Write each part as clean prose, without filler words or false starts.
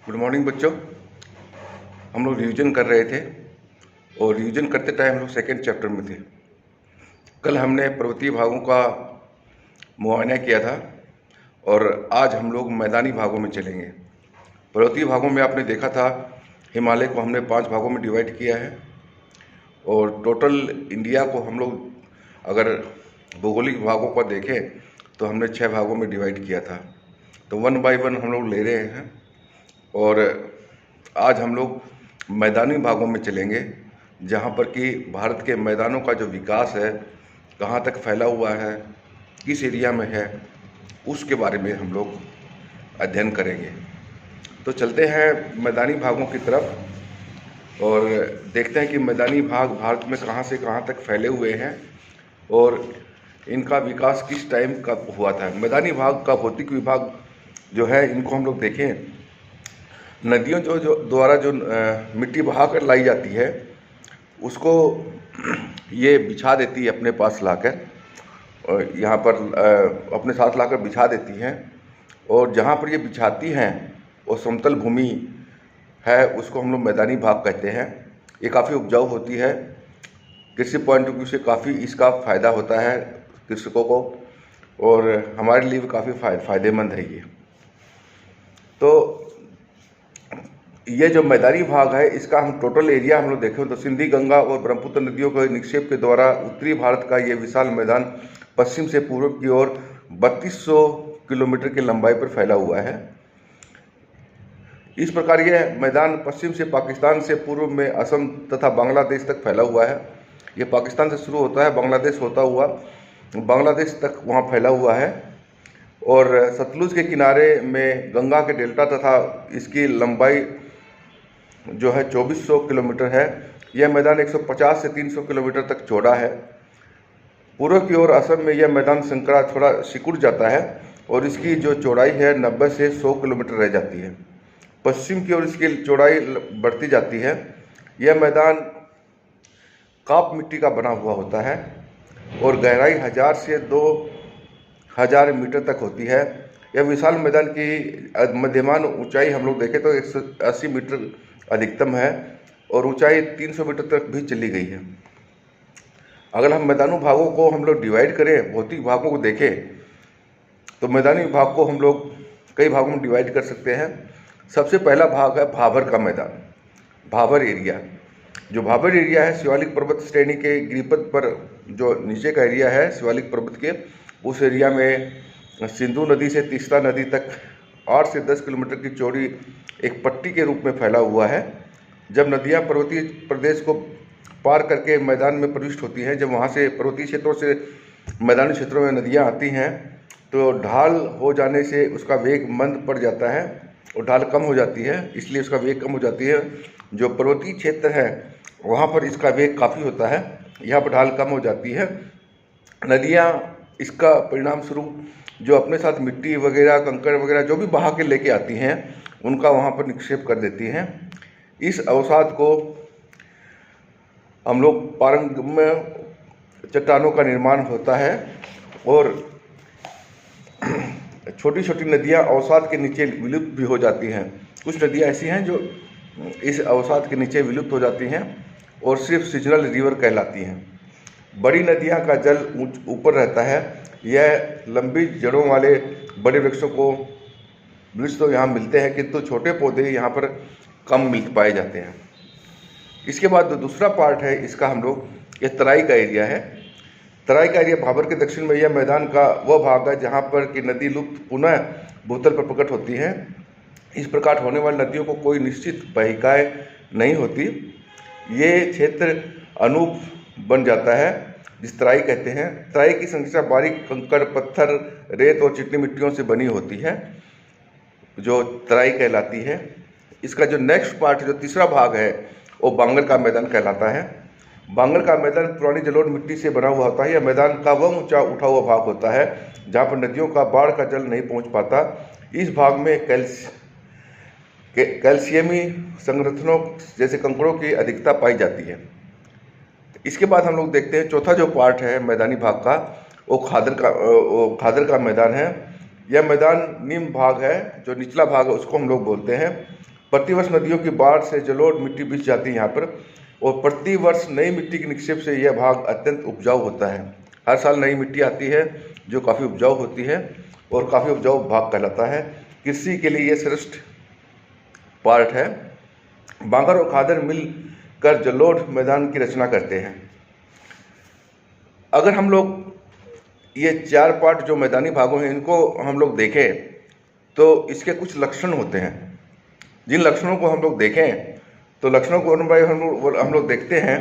Good morning बच्चों। हम लोग रिवीजन कर रहे थे और रिवीजन करते टाइम हम लोग सेकेंड चैप्टर में थे। कल हमने पर्वतीय भागों का मुआयना किया था और आज हम लोग मैदानी भागों में चलेंगे। पर्वतीय भागों में आपने देखा था हिमालय को हमने 5 भागों में डिवाइड किया है और टोटल इंडिया को हम लोग अगर भौगोलिक भागों को देखें तो हमने 6 भागों में डिवाइड किया था। तो 1 बाय 1 हम लोग ले रहे हैं और आज हम लोग मैदानी भागों में चलेंगे, जहाँ पर कि भारत के मैदानों का जो विकास है, कहाँ तक फैला हुआ है, किस एरिया में है, उसके बारे में हम लोग अध्ययन करेंगे। तो चलते हैं मैदानी भागों की तरफ और देखते हैं कि मैदानी भाग भारत में कहाँ से कहाँ तक फैले हुए हैं और इनका विकास किस टाइम कब हुआ था। मैदानी भाग का भौतिक विभाग जो है, इनको हम लोग देखें, नदियों जो द्वारा जो मिट्टी बहा कर लाई जाती है उसको ये बिछा देती है अपने पास लाकर, और यहाँ पर अपने साथ लाकर बिछा देती हैं, और जहाँ पर ये बिछाती हैं वो समतल भूमि है, उसको हम लोग मैदानी भाग कहते हैं। ये काफ़ी उपजाऊ होती है, कृषि पॉइंट ऑफ व्यू से काफ़ी इसका फ़ायदा होता है कृषकों को, और हमारे लिए भी काफ़ी फ़ायदेमंद है ये। तो ये जो मैदानी भाग है, इसका हम टोटल एरिया हम लोग देखें तो सिंधी, गंगा और ब्रह्मपुत्र नदियों के निक्षेप के द्वारा उत्तरी भारत का ये विशाल मैदान पश्चिम से पूर्व की ओर 3200 किलोमीटर की लंबाई पर फैला हुआ है। इस प्रकार यह मैदान पश्चिम से पाकिस्तान से पूर्व में असम तथा बांग्लादेश तक फैला हुआ है। ये पाकिस्तान से शुरू होता है, बांग्लादेश होता हुआ बांग्लादेश तक वहाँ फैला हुआ है, और सतलुज के किनारे में गंगा के डेल्टा तथा इसकी लंबाई जो है 2400 किलोमीटर है। यह मैदान 150 से 300 किलोमीटर तक चौड़ा है। पूर्व की ओर असम में यह मैदान संकरा थोड़ा सिकुड़ जाता है और इसकी जो चौड़ाई है 90 से 100 किलोमीटर रह जाती है। पश्चिम की ओर इसकी चौड़ाई बढ़ती जाती है। यह मैदान काप मिट्टी का बना हुआ होता है और गहराई 1000 से 2000 मीटर तक होती है। यह विशाल मैदान की मध्यमान ऊंचाई हम लोग देखें तो 180 मीटर अधिकतम है और ऊंचाई 300 मीटर तक भी चली गई है। अगर हम मैदानी भागों को हम लोग डिवाइड करें, भौतिक भागों को देखें, तो मैदानी भाग को हम लोग कई भागों में डिवाइड कर सकते हैं। सबसे पहला भाग है भाबर का मैदान, भाबर एरिया। जो भाबर एरिया है, शिवालिक पर्वत श्रेणी के गिरिपथ पर जो नीचे का एरिया है शिवालिक पर्वत के, उस एरिया में सिंधु नदी से तीस्ता नदी तक 8 से 10 किलोमीटर की चौड़ी एक पट्टी के रूप में फैला हुआ है। जब नदियां पर्वतीय प्रदेश को पार करके मैदान में प्रविष्ट होती हैं, जब वहां से पर्वतीय क्षेत्रों से मैदानी क्षेत्रों में नदियां आती हैं, तो ढाल हो जाने से उसका वेग मंद पड़ जाता है और ढाल कम हो जाती है, इसलिए उसका वेग कम हो जाती है। जो पर्वतीय क्षेत्र है वहाँ पर इसका वेग काफ़ी होता है, यहाँ पर ढाल कम हो जाती है। नदियाँ इसका परिणाम स्वरूप जो अपने साथ मिट्टी वगैरह, कंकड़ वगैरह जो भी बहा के लेके आती हैं, उनका वहाँ पर निक्षेप कर देती हैं। इस अवसाद को हम लोग पारंगम्य चट्टानों का निर्माण होता है और छोटी छोटी नदियाँ अवसाद के नीचे विलुप्त भी हो जाती हैं। कुछ नदियाँ ऐसी हैं जो इस अवसाद के नीचे विलुप्त हो जाती हैं और सिर्फ सीजनल रिवर कहलाती हैं। बड़ी नदियाँ का जल ऊपर रहता है। यह लंबी जड़ों वाले बड़े वृक्ष तो यहाँ मिलते हैं, किंतु छोटे पौधे यहाँ पर कम मिल पाए जाते हैं। इसके बाद दूसरा पार्ट है इसका, हम लोग ये तराई का एरिया है। तराई का एरिया भाबर के दक्षिण में यह मैदान का वह भाग है जहाँ पर कि नदी लुप्त पुनः भूतल पर प्रकट होती है। इस प्रकार होने वाली नदियों को कोई निश्चित बहिकाएँ नहीं होती। ये क्षेत्र अनूप बन जाता है, जिस तराई कहते हैं। तराई की संरचना बारीक कंकड़, पत्थर, रेत और चिकनी मिट्टियों से बनी होती है, जो तराई कहलाती है। इसका जो नेक्स्ट पार्ट, जो तीसरा भाग है, वो बांगर का मैदान कहलाता है। बांगर का मैदान पुरानी जलोढ़ मिट्टी से बना हुआ होता है। यह मैदान का वह ऊंचा उठा हुआ भाग होता है जहाँ पर नदियों का बाढ़ का जल नहीं पहुँच पाता। इस भाग में कैल्शियमी संरचनों जैसे कंकड़ों की अधिकता पाई जाती है। इसके बाद हम लोग देखते हैं चौथा जो पार्ट है मैदानी भाग का, वो खादर का मैदान है। यह मैदान निम्न भाग है, जो निचला भाग है उसको हम लोग बोलते हैं। प्रतिवर्ष नदियों की बाढ़ से जलोढ़ मिट्टी बिछ जाती है यहाँ पर, और प्रतिवर्ष नई मिट्टी के निक्षेप से यह भाग अत्यंत उपजाऊ होता है। हर साल नई मिट्टी आती है जो काफ़ी उपजाऊ होती है और काफ़ी उपजाऊ भाग कहलाता है। कृषि के लिए यह श्रेष्ठ पार्ट है। बांगर और खादर मिल कर जलोढ़ मैदान की रचना करते हैं। अगर हम लोग ये 4 पार्ट जो मैदानी भागों हैं इनको हम लोग देखें तो इसके कुछ लक्षण होते हैं। जिन लक्षणों को हम लोग देखें तो लक्षणों को हम लोग देखते हैं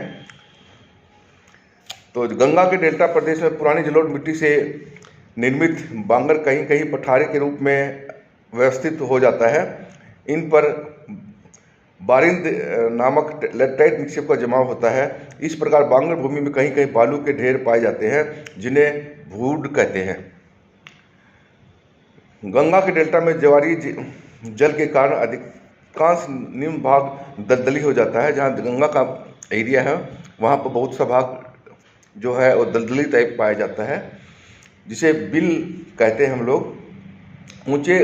तो गंगा के डेल्टा प्रदेश में पुरानी जलोढ़ मिट्टी से निर्मित बांगर कहीं कहीं पठारे के रूप में व्यवस्थित हो जाता है। इन पर बारिंद नामक लेटेराइट निक्षेप का जमाव होता है। इस प्रकार बांगर भूमि में कहीं कहीं बालू के ढेर पाए जाते हैं जिन्हें भूड कहते हैं। गंगा के डेल्टा में ज्वारी जल के कारण अधिकांश निम्न भाग दलदली हो जाता है। जहाँ गंगा का एरिया है वहाँ पर बहुत सा भाग जो है वो दलदली टाइप पाया जाता है, जिसे बिल कहते हैं हम लोग। ऊंचे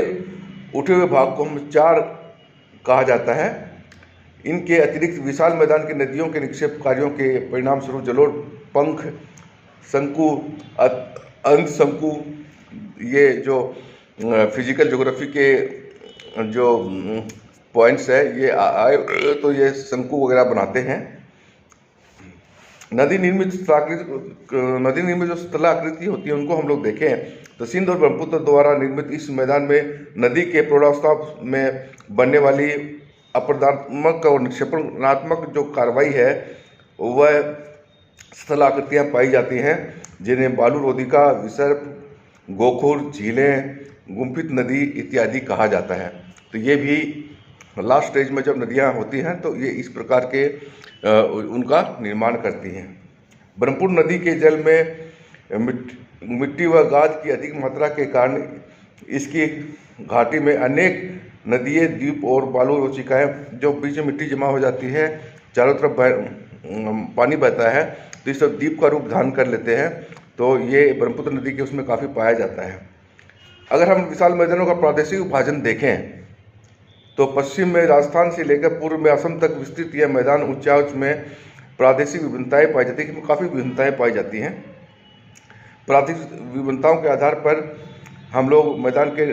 उठे हुए भाग को हम चार कहा जाता है। इनके अतिरिक्त विशाल मैदान की नदियों के निक्षेप कार्यों के परिणाम स्वरूप जलोढ़ पंख, शंकु, अंत शंकु, ये जो फिजिकल ज्योग्राफी के जो पॉइंट्स है ये आए तो ये शंकु वगैरह बनाते हैं। नदी निर्मित जो स्थलाकृति होती है उनको हम लोग देखें तो सिंध और ब्रह्मपुत्र द्वारा निर्मित इस मैदान में नदी के प्रौढ़ावस्था में बनने वाली अपरदात्मक और निक्षेपणात्मक जो कार्रवाई है वह स्थलाकृतियाँ पाई जाती हैं, जिन्हें बालू रोधिका, विसर्प, गोखुर, झीलें, गुम्फित नदी इत्यादि कहा जाता है। तो ये भी लास्ट स्टेज में जब नदियाँ होती हैं तो ये इस प्रकार के उनका निर्माण करती हैं। ब्रह्मपुत्र नदी के जल में मिट्टी व गाद की अधिक मात्रा के कारण इसकी घाटी में अनेक नदियाँ, द्वीप और बालू रोचिकाएँ जो बीच में मिट्टी जमा हो जाती है, चारों तरफ पानी बहता है तो इस सब द्वीप का रूप धारण कर लेते हैं। तो ये ब्रह्मपुत्र नदी के उसमें काफ़ी पाया जाता है। अगर हम विशाल मैदानों का प्रादेशिक विभाजन देखें तो पश्चिम में राजस्थान से लेकर पूर्व में असम तक विस्तृत यह मैदान उच्चाउच में प्रादेशिक विभिन्नताएं पाई जाती है। इसमें काफ़ी विभिन्नताएं पाई जाती हैं। प्रादेशिक विभिन्नताओं के आधार पर हम लोग मैदान के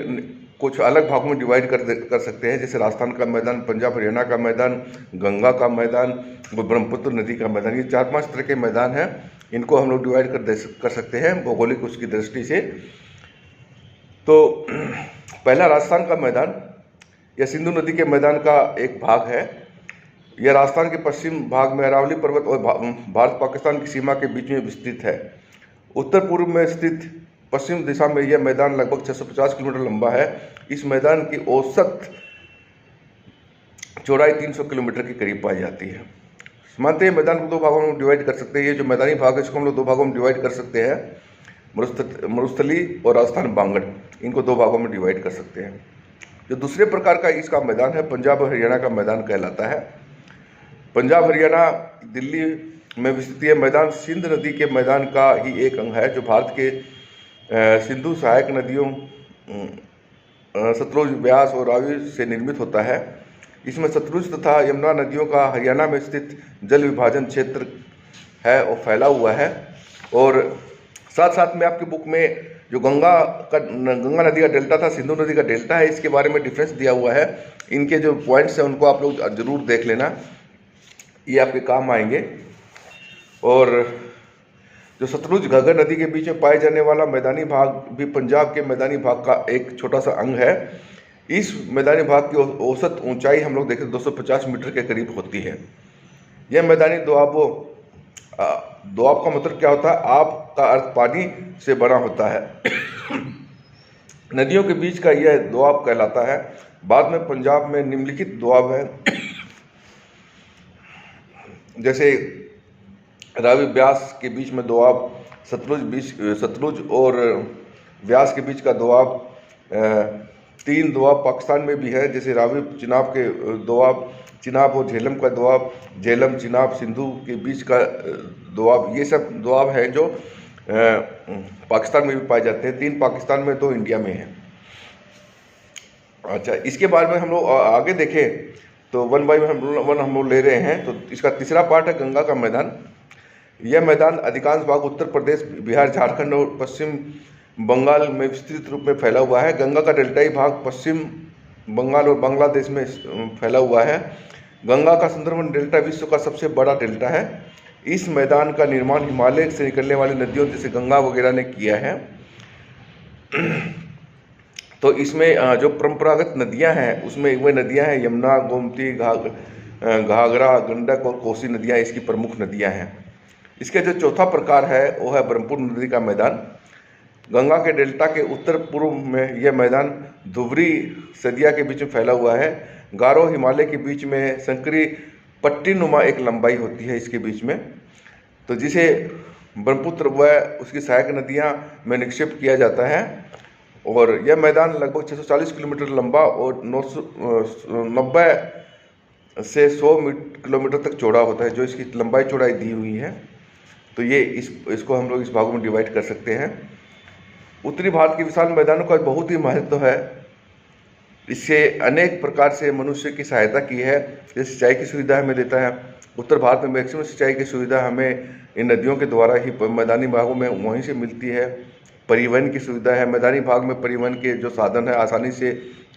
कुछ अलग भागों में डिवाइड कर सकते हैं, जैसे राजस्थान का मैदान, पंजाब हरियाणा का मैदान, गंगा का मैदान, ब्रह्मपुत्र नदी का मैदान। ये 4-5 तरह के मैदान हैं, इनको हम लोग डिवाइड कर सकते हैं भौगोलिक उसकी दृष्टि से। तो पहला राजस्थान का मैदान यह सिंधु नदी के मैदान का एक भाग है। यह राजस्थान के पश्चिम भाग में अरावली पर्वत और भारत पाकिस्तान की सीमा के बीच में विस्तृत है। उत्तर पूर्व में स्थित पश्चिम दिशा में यह मैदान लगभग 650 किलोमीटर लंबा है। इस मैदान की औसत चौड़ाई 300 किलोमीटर के करीब पाई जाती है। मानते हैं मैदान को 2 भागों में डिवाइड कर सकते हैं। ये जो मैदानी भाग है इसको हम लोग 2 भागों में डिवाइड कर सकते हैं, मरुस्थली और राजस्थान बांगड़, इनको 2 भागों में डिवाइड कर सकते हैं। जो दूसरे प्रकार का इसका मैदान है पंजाब और हरियाणा का मैदान कहलाता है। पंजाब हरियाणा दिल्ली में विस्तृत यह मैदान सिंध नदी के मैदान का ही एक अंग है, जो भारत के सिंधु सहायक नदियों सतलुज, ब्यास और रावी से निर्मित होता है। इसमें सतलुज तथा यमुना नदियों का हरियाणा में स्थित जल विभाजन क्षेत्र है और फैला हुआ है। और साथ साथ में आपकी बुक में जो गंगा नदी का डेल्टा था, सिंधु नदी का डेल्टा है, इसके बारे में डिफरेंस दिया हुआ है। इनके जो पॉइंट्स हैं उनको आप लोग जरूर देख लेना, ये आपके काम आएंगे। और जो सतलुज घग्गर नदी के बीच में पाए जाने वाला मैदानी भाग भी पंजाब के मैदानी भाग का एक छोटा सा अंग है। इस मैदानी भाग की औसत ऊंचाई हम लोग देखें 250 मीटर के करीब होती है। यह मैदानी दोआबों, दोआब का मतलब क्या होता है? आप का अर्थ पानी से बना होता है। नदियों के बीच का यह दोआब कहलाता है। बाद में पंजाब में निम्नलिखित दोआब है, जैसे रावी ब्यास के बीच में दोआब, सतलुज और व्यास के बीच का दोआब, 3 दोआब पाकिस्तान में भी है, जैसे रावी चिनाब के दोआब, चिनाब और झेलम का दोआब, झेलम चिनाब सिंधु के बीच का दोआब। ये सब दोआब है जो पाकिस्तान में भी पाए जाते हैं। 3 पाकिस्तान में, 2 इंडिया में हैं। अच्छा, इसके बाद में हम लोग आगे देखें तो वन बाई वन हम लोग ले रहे हैं। तो इसका तीसरा पार्ट है गंगा का मैदान। यह मैदान अधिकांश भाग उत्तर प्रदेश, बिहार, झारखंड और पश्चिम बंगाल में विस्तृत रूप में फैला हुआ है। गंगा का डेल्टाई भाग पश्चिम बंगाल और बांग्लादेश में फैला हुआ है। गंगा का सुंदरबन डेल्टा विश्व का सबसे बड़ा डेल्टा है। इस मैदान का निर्माण हिमालय से निकलने वाली नदियों जैसे गंगा वगैरह ने किया है। तो इसमें जो परंपरागत नदियां हैं उसमें वे नदियां हैं यमुना, गोमती, घाघरा, गंडक और कोसी नदियां इसकी प्रमुख नदियां हैं। इसके जो चौथा प्रकार है वो है ब्रह्मपुत्र नदी का मैदान। गंगा के डेल्टा के उत्तर पूर्व में यह मैदान धुबरी सदिया के बीच में फैला हुआ है। गारो हिमालय के बीच में संकरी पट्टी नुमा एक लंबाई होती है इसके बीच में, तो जिसे ब्रह्मपुत्र व उसकी सहायक नदियां में निक्षेप किया जाता है। और यह मैदान लगभग 640 किलोमीटर लंबा और 90 से 100 किलोमीटर तक चौड़ा होता है, जो इसकी लंबाई चौड़ाई दी हुई है। तो ये इसको हम लोग इस भागों में डिवाइड कर सकते हैं। उत्तरी भारत के विशाल मैदानों का बहुत ही महत्व है। इससे अनेक प्रकार से मनुष्य की सहायता की है। ये सिंचाई की सुविधा हमें देता है। उत्तर भारत में मैक्सिमम सिंचाई की सुविधा हमें इन नदियों के द्वारा ही मैदानी भागों में वहीं से मिलती है। परिवहन की सुविधा है। मैदानी भाग में परिवहन के जो साधन है आसानी से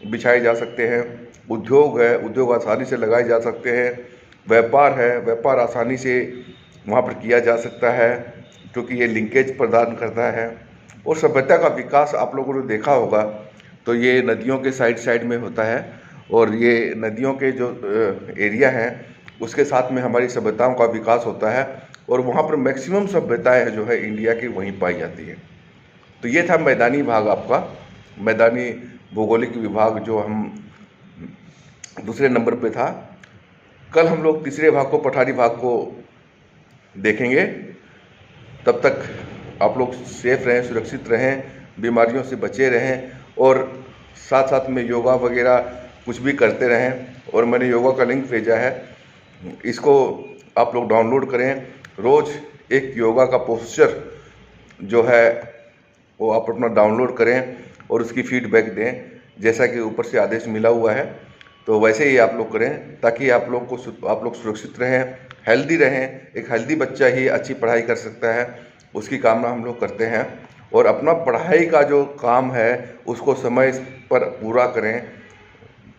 बिछाए जा सकते हैं। उद्योग है, उद्योग आसानी से लगाए जा सकते हैं। व्यापार है, व्यापार आसानी से वहाँ पर किया जा सकता है क्योंकि ये लिंकेज प्रदान करता है। और सभ्यता का विकास आप लोगों ने देखा होगा तो ये नदियों के साइड में होता है। और ये नदियों के जो एरिया हैं उसके साथ में हमारी सभ्यताओं का विकास होता है और वहाँ पर मैक्सिमम सभ्यताएं जो है इंडिया की वहीं पाई जाती है। तो ये था मैदानी भाग, आपका मैदानी भौगोलिक विभाग जो हम दूसरे नंबर पे था। कल हम लोग तीसरे भाग को, पठारी भाग को देखेंगे। तब तक आप लोग सेफ रहें, सुरक्षित रहें, बीमारियों से बचे रहें और साथ साथ में योगा वगैरह कुछ भी करते रहें। और मैंने योगा का लिंक भेजा है, इसको आप लोग डाउनलोड करें। रोज़ एक योगा का पोस्चर जो है वो आप अपना डाउनलोड करें और उसकी फीडबैक दें, जैसा कि ऊपर से आदेश मिला हुआ है। तो वैसे ही आप लोग करें ताकि आप लोग सुरक्षित रहें, हेल्दी रहें। एक हेल्दी बच्चा ही अच्छी पढ़ाई कर सकता है, उसकी कामना हम लोग करते हैं। और अपना पढ़ाई का जो काम है उसको समय पर पूरा करें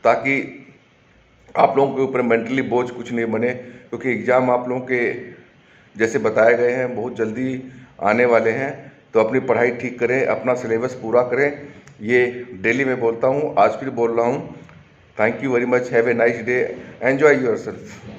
ताकि आप लोगों के ऊपर मेंटली बोझ कुछ नहीं बने, क्योंकि एग्ज़ाम आप लोगों के जैसे बताए गए हैं बहुत जल्दी आने वाले हैं। तो अपनी पढ़ाई ठीक करें, अपना सिलेबस पूरा करें। ये डेली मैं बोलता हूँ, आज फिर बोल रहा हूँ। Thank you very much, have a nice day, enjoy yourself.